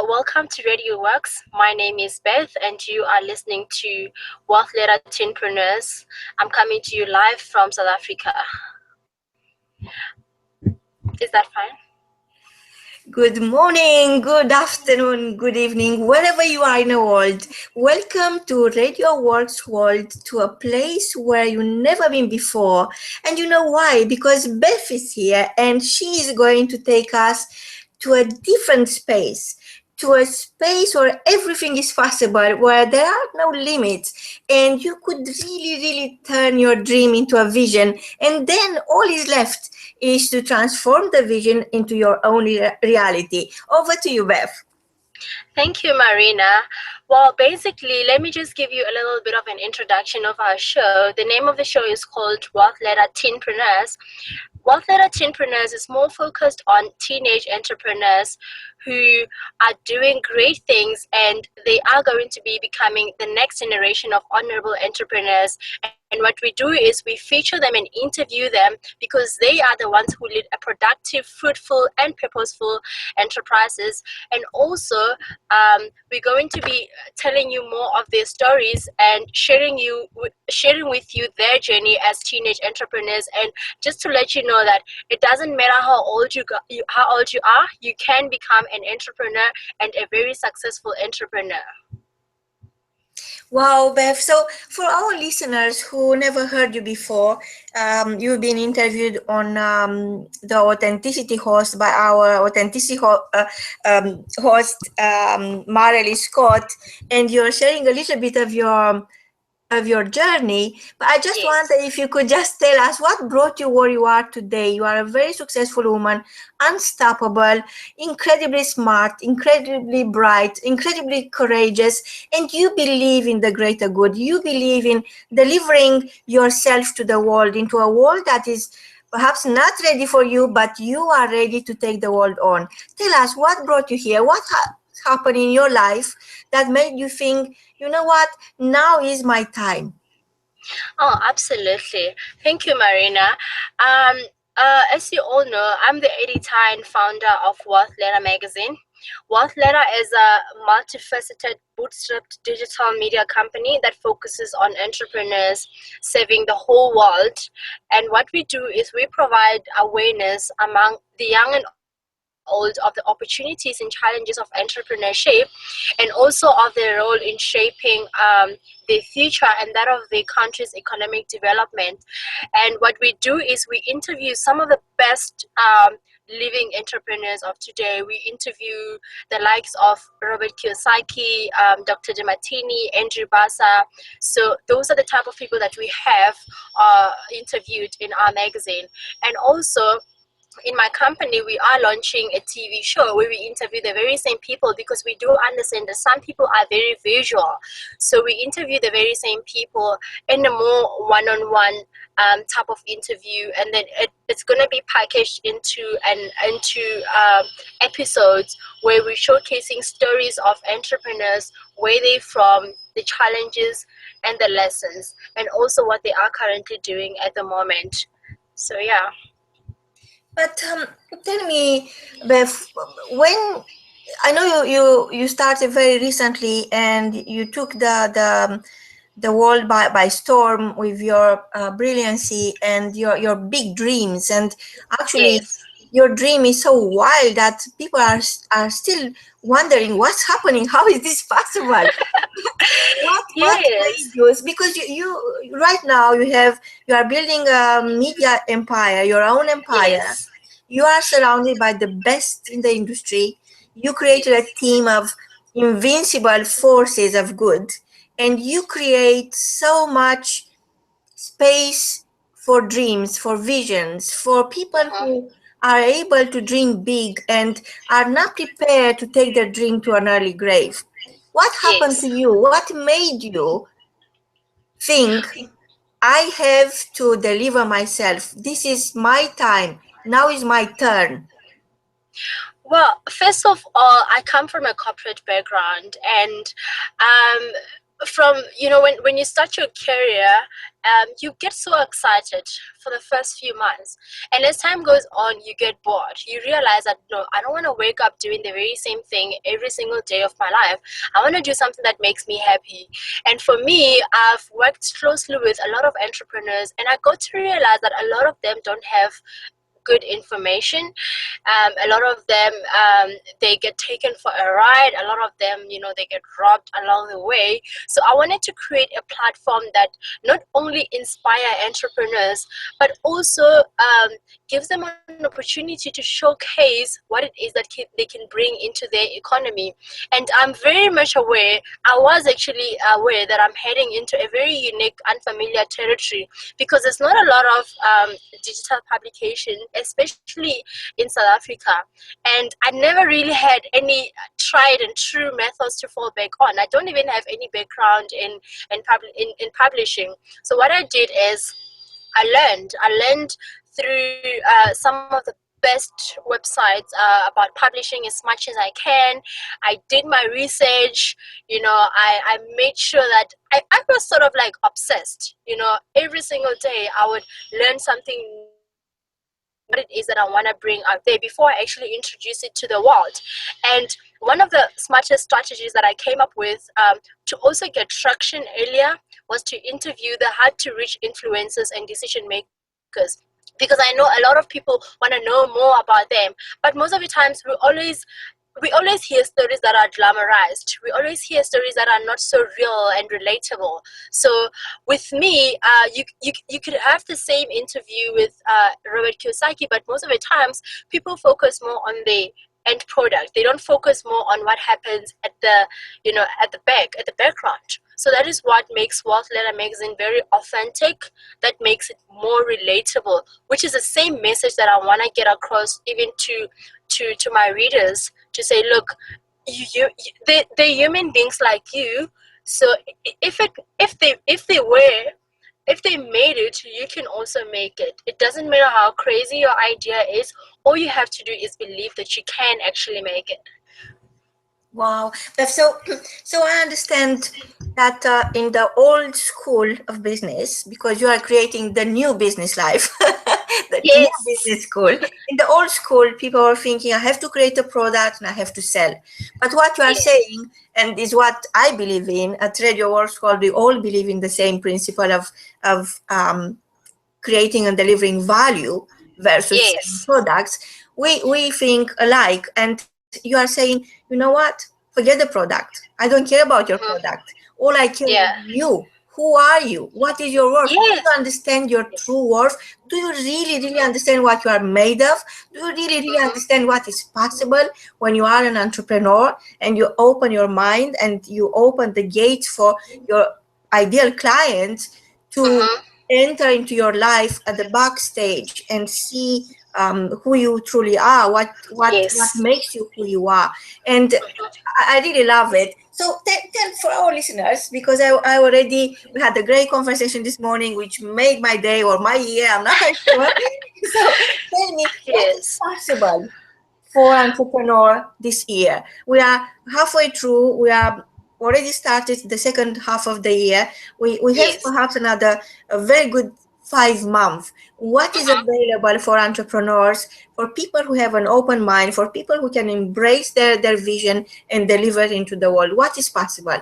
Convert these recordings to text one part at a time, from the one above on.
Welcome to Radio W.O.R.K.S. My name is Beth, and you are listening to Wealth Letter Teenpreneurs. I'm coming to you live from South Africa. Is that fine? Good morning, good afternoon, good evening, wherever you are in the world. Welcome to Radio W.O.R.K.S World, to a place where you've never been before. And you know why? Because Beth is here and she is going to take us to a different space. To a space where everything is possible, where there are no limits, and you could really turn your dream into a vision, and then all is left is to transform the vision into your own reality. Over to you, Beth. Thank you, Marina. Well, basically, let me just give you a little bit of an introduction of our show. The name of the show is called Wealth Letter Teenpreneurs. Wealth Letter Teenpreneurs is more focused on teenage entrepreneurs who are doing great things, and they are going to be becoming the next generation of honorable entrepreneurs. And what we do is we feature them and interview them because they are the ones who lead a productive, fruitful, and purposeful enterprises. And also, we're going to be telling you more of their stories and sharing with you their journey as teenage entrepreneurs. And just to let you know that it doesn't matter how old you are, you can become an entrepreneur and a very successful entrepreneur. Wow, Beth. So, for our listeners who never heard you before, you've been interviewed on the Authenticity host by our host, Marley Scott, and you're sharing a little bit of your journey. But I just wonder if you could just tell us what brought you where you are today. You are a very successful woman, unstoppable, incredibly smart, incredibly bright, incredibly courageous, and you believe in the greater good. You believe in delivering yourself to the world, into a world that is perhaps not ready for you, but you are ready to take the world on. Tell us what brought you here. What happened in your life that made you think, you know what, now is my time? Oh, absolutely. Thank you, Marina. As you all know, I'm the editor and founder of Wealth Letter magazine. Wealth Letter is a multifaceted, bootstrapped digital media company that focuses on entrepreneurs serving the whole world. And what we do is we provide awareness among the young and old of the opportunities and challenges of entrepreneurship, and also of their role in shaping the future and that of the country's economic development. And what we do is we interview some of the best living entrepreneurs of today. We interview the likes of Robert Kiyosaki, Dr. DeMartini, Andrew Bassa. So those are the type of people that we have interviewed in our magazine. And also, in my company, we are launching a TV show where we interview the very same people, because we do understand that some people are very visual. So we interview the very same people in a more one-on-one type of interview, and then it's going to be packaged into episodes where we're showcasing stories of entrepreneurs, where they're from, the challenges and the lessons, and also what they are currently doing at the moment. So yeah. But tell me, Beth, when I know you started very recently and you took the world by storm with your brilliancy and your big dreams, and actually Yes. your dream is so wild that people are still wondering what's happening. How is this possible? What made Yes. you, because you right now you are building a media empire, your own empire. Yes. You are surrounded by the best in the industry. You created a Yes. team of invincible forces of good, and you create so much space for dreams, for visions, for people Uh-huh. who are able to dream big and are not prepared to take their dream to an early grave. What happened to Yes. you? What made you think, I have to deliver myself? This is my time. Now is my turn. Well, first of all, I come from a corporate background, and from when you start your career, you get so excited for the first few months, and as time goes on you get bored. You realize that, no, I don't want to wake up doing the very same thing every single day of my life. I want to do something that makes me happy. And for me, I've worked closely with a lot of entrepreneurs, and I got to realize that a lot of them don't have good information. A lot of them, they get taken for a ride. A lot of them, they get robbed along the way. So I wanted to create a platform that not only inspire entrepreneurs, but also gives them an opportunity to showcase what it is that they can bring into their economy. And I'm very much aware, I was actually aware that I'm heading into a very unique, unfamiliar territory, because there's not a lot of digital publication, especially in South Africa. And I never really had any tried and true methods to fall back on. I don't even have any background in publishing. So what I did is I learned through some of the best websites about publishing as much as I can. I did my research. I made sure that I was sort of like obsessed. Every single day I would learn something new about what it is that I want to bring out there before I actually introduce it to the world. And one of the smartest strategies that I came up with to also get traction earlier was to interview the hard to reach influencers and decision makers, because I know a lot of people want to know more about them, but most of the times we always hear stories that are glamorized. We always hear stories that are not so real and relatable. So with me, you could have the same interview with Robert Kiyosaki, but most of the times people focus more on the end product. They don't focus more on what happens at the background. So that is what makes Wealth Letter Magazine very authentic. That makes it more relatable, which is the same message that I want to get across even to my readers, to say, look, they're human beings like you. So if they made it, you can also make it. It doesn't matter how crazy your idea is. All you have to do is believe that you can actually make it. Wow. So I understand that in the old school of business, because you are creating the new business life, the new Yes. business school. In the old school, people were thinking, I have to create a product and I have to sell. But what you are Yes. saying, and is what I believe in at Radio W.O.R.K.S, we all believe in the same principle of creating and delivering value versus selling Yes. products. We think alike, and you are saying, you know what, forget the product, I don't care about your Mhm. product, all I care is Yeah. you. Who are you? What is your worth? Do you Yes. understand your true worth? Do you really understand what you are made of? Do you really Mhm. understand what is possible when you are an entrepreneur and you open your mind and you open the gates for your ideal clients to Mhm. enter into your life at the backstage and see who you truly are, what Yes. makes you who you are. And I really love it. So tell for our listeners, because we had a great conversation this morning, which made my day or my year, I'm not quite sure. So tell me, what is Yes. possible for entrepreneur this year? We are halfway through. We are already started the second half of the year. We have Yes. perhaps another a very good 5 months. What is Mhm. available for entrepreneurs, for people who have an open mind, for people who can embrace their vision and deliver it into the world? What is possible?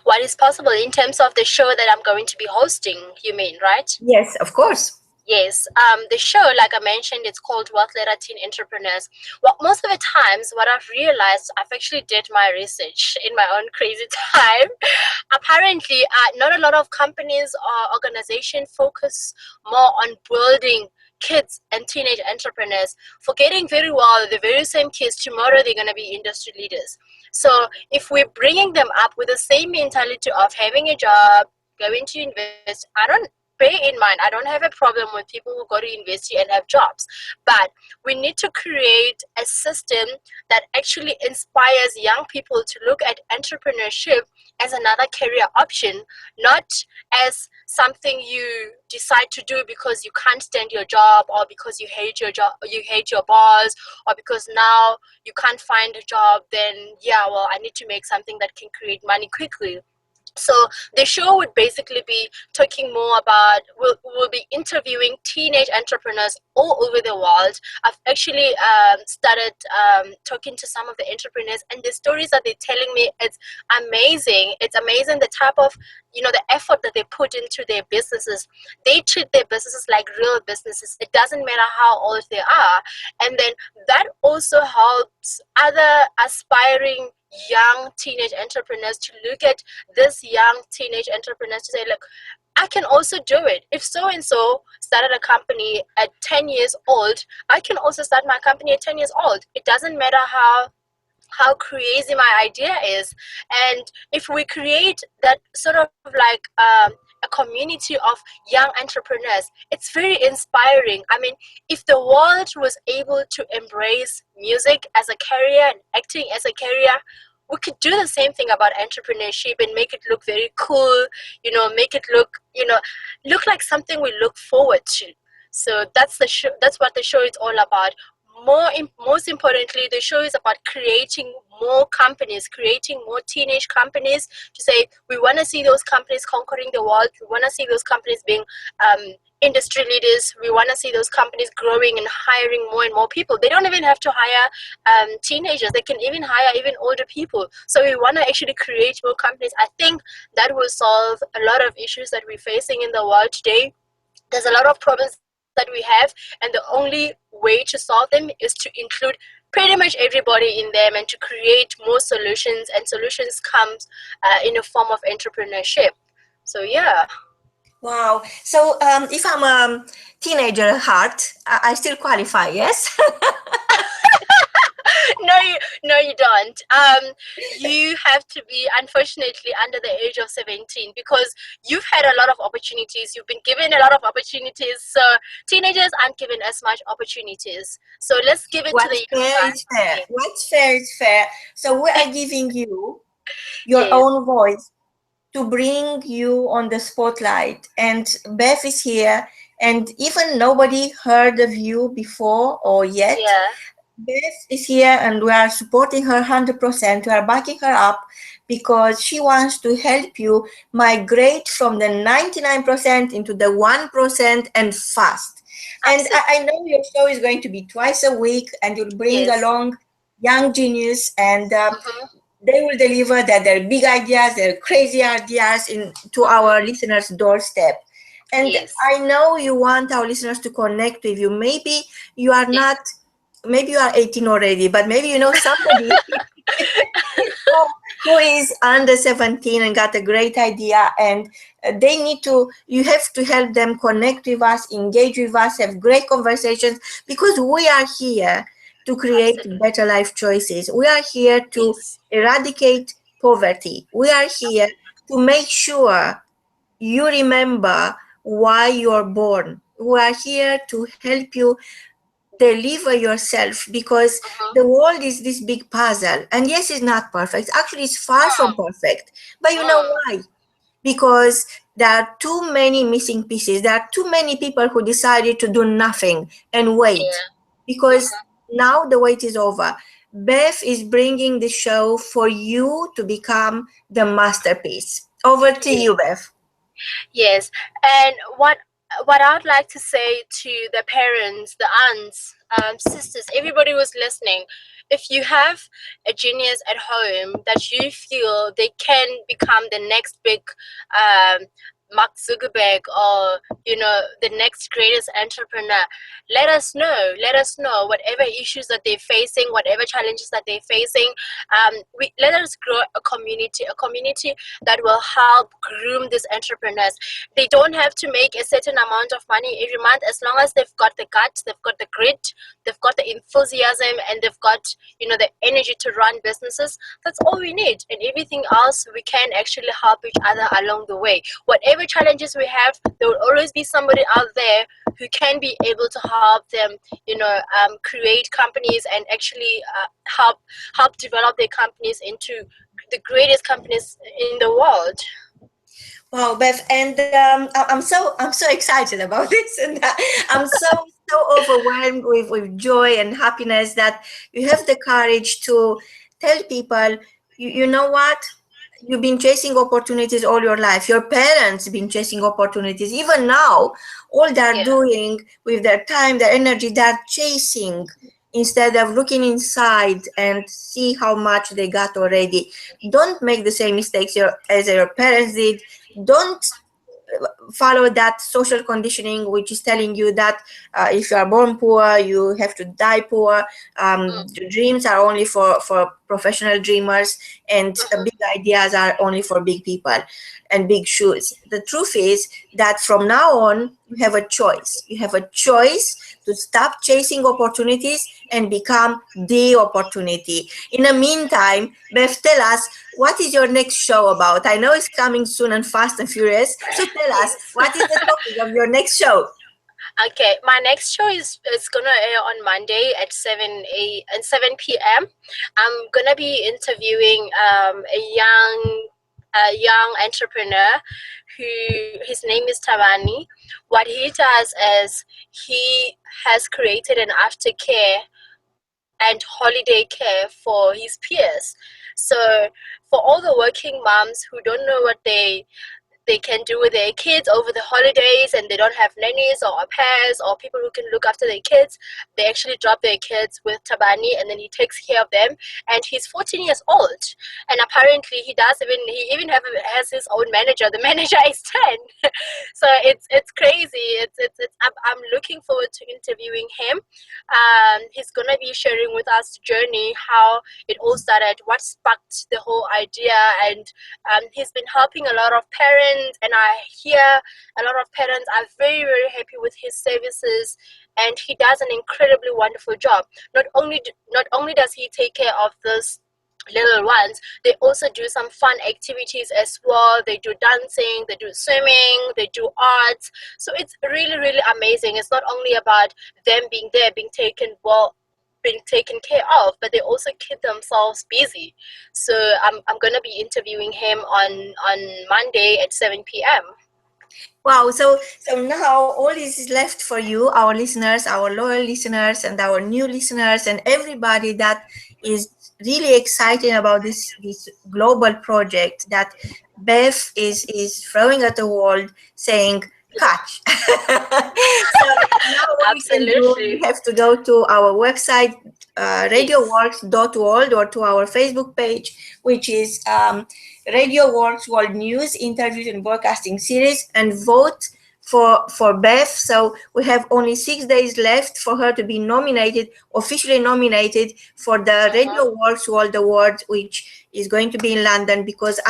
What is possible in terms of the show that I'm going to be hosting, you mean, right? Yes, of course. Yes, the show, like I mentioned, it's called Wealth Letter Teen Entrepreneurs. Well, most of the times, what I've realized, I've actually did my research in my own crazy time. Apparently, not a lot of companies or organizations focus more on building kids and teenage entrepreneurs, forgetting very well the very same kids tomorrow they're going to be industry leaders. So if we're bringing them up with the same mentality of having a job, going to invest, I don't bear in mind, I don't have a problem with people who go to university and have jobs, but we need to create a system that actually inspires young people to look at entrepreneurship as another career option, not as something you decide to do because you can't stand your job, or because you hate your job, you hate your boss, or because now you can't find a job. Then yeah, well, I need to make something that can create money quickly. So the show would basically be talking more about, we'll be interviewing teenage entrepreneurs all over the world. I've actually started talking to some of the entrepreneurs, and the stories that they're telling me, it's amazing. It's amazing the type of, the effort that they put into their businesses. They treat their businesses like real businesses. It doesn't matter how old they are. And then that also helps other aspiring young teenage entrepreneurs to look at this young teenage entrepreneurs to say, look, I can also do it. If so and so started a company at 10 years old, I can also start my company at 10 years old. It doesn't matter how crazy my idea is. And if we create that sort of like a community of young entrepreneurs, it's very inspiring. I mean, if the world was able to embrace music as a career and acting as a career, we could do the same thing about entrepreneurship and make it look very cool, make it look like something we look forward to. So that's the show. That's what the show is all about. Most importantly, the show is about creating more companies, creating more teenage companies, to say we want to see those companies conquering the world. We want to see those companies being industry leaders. We want to see those companies growing and hiring more and more people. They don't even have to hire teenagers. They can even hire even older people. So we want to actually create more companies. I think that will solve a lot of issues that we're facing in the world today. There's a lot of problems that we have, and the only way to solve them is to include pretty much everybody in them and to create more solutions, and solutions comes in a form of entrepreneurship. So yeah. Wow. So if I'm a teenager at heart, I still qualify, yes? No, you don't. You have to be, unfortunately, under the age of 17, because you've had a lot of opportunities. You've been given a lot of opportunities. So teenagers aren't given as much opportunities. So let's give it to the young fair ones. is fair. What's fair is fair. So we are giving you your Yes. own voice to bring you on the spotlight. And Beth is here, and even nobody heard of you before or yet. Yeah. Beth is here, and we are supporting her 100%. We are backing her up because she wants to help you migrate from the 99% into the 1% and fast. And I know your show is going to be twice a week, and you'll bring along young genius, and they will deliver their big ideas, their crazy ideas to our listeners' doorstep. And I know you want our listeners to connect with you. Maybe you are not, maybe you are 18 already, but maybe you know somebody who is under 17 and got a great idea, and you have to help them connect with us, engage with us, have great conversations, because we are here to create better life choices. We are here to eradicate poverty. We are here to make sure you remember why you're born. We are here to help you deliver yourself, because the world is this big puzzle, and yes, it's not perfect. Actually, it's far from perfect. But you know why? Because there are too many missing pieces. There are too many people who decided to do nothing and wait. Because now the wait is over. Beth is bringing the show for you to become the masterpiece. Over to you, Beth. Yes. And what I'd like to say to the parents, the aunts, sisters, everybody who's listening, if you have a genius at home that you feel they can become the next big Mark Zuckerberg, or the next greatest entrepreneur, let us know. Let us know whatever issues that they're facing, whatever challenges that they're facing. Let us grow a community that will help groom these entrepreneurs. They don't have to make a certain amount of money every month, as long as they've got the guts, they've got the grit, they've got the enthusiasm, and they've got the energy to run businesses. That's all we need, and everything else we can actually help each other along the way. Whatever challenges we have, there will always be somebody out there who can be able to help them create companies and actually help develop their companies into the greatest companies in the world. Wow, Beth, and I'm so excited about this, and I'm so overwhelmed with joy and happiness that you have the courage to tell people, you know what, you've been chasing opportunities all your life. Your parents been chasing opportunities. Even now, all they're Yeah. doing with their time, their energy, they're chasing instead of looking inside and see how much they got already. Don't make the same mistakes as your parents did. Don't follow that social conditioning which is telling you that if you are born poor you have to die poor. Mm, Dreams are only for professional dreamers, and mhm. big ideas are only for big people and big shoes. The truth is that from now on you have a choice. You have a choice to stop chasing opportunities and become the opportunity. In the meantime, Beth, tell us, what is your next show about? I know it's coming soon and fast and furious. So tell us, Yes. what is the topic of your next show? Okay, my next show is gonna air on Monday at 7 p.m. I'm gonna be interviewing a young entrepreneur who his name is Tabani. What he does is he has created an aftercare and holiday care for his peers. So for all the working moms who don't know what they can do with their kids over the holidays and they don't have nannies or au pairs or people who can look after their kids, they actually drop their kids with Tabani and then he takes care of them. And he's 14 years old, and apparently has his own manager. The manager is 10. So it's crazy. I'm looking forward to interviewing him. He's gonna be sharing with us the journey, how it all started, what sparked the whole idea, and he's been helping a lot of parents, and I hear a lot of parents are very, very happy with his services, and he does an incredibly wonderful job. Not only does he take care of this little ones, they also do some fun activities as well. They do dancing, they do swimming, they do arts. So it's really, really amazing. It's not only about them being there, being taken care of, but they also keep themselves busy. So I'm gonna be interviewing him on Monday at 7 p.m. Wow, so now all is left for you, our listeners, our loyal listeners, and our new listeners, and everybody that is really excited about this global project that Beth is throwing at the world, saying, "Catch!" So now what we can do, we Absolutely. have to go to our website, Yes. radioworks.world, or to our Facebook page, which is Radio Works World News Interviews and Broadcasting Series, and vote for Beth. So we have only 6 days left for her to be nominated, officially nominated for the Uh-huh. Radio Works World Award, which is going to be in London, because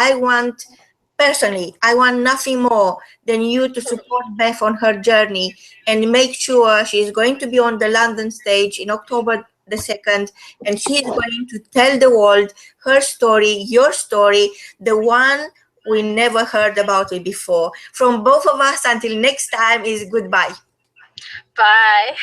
personally, I want nothing more than you to support Beth on her journey and make sure she is going to be on the London stage in October the 2nd, and she is going to tell the world her story, your story, the one we never heard about it before. From both of us, until next time, is goodbye. Bye.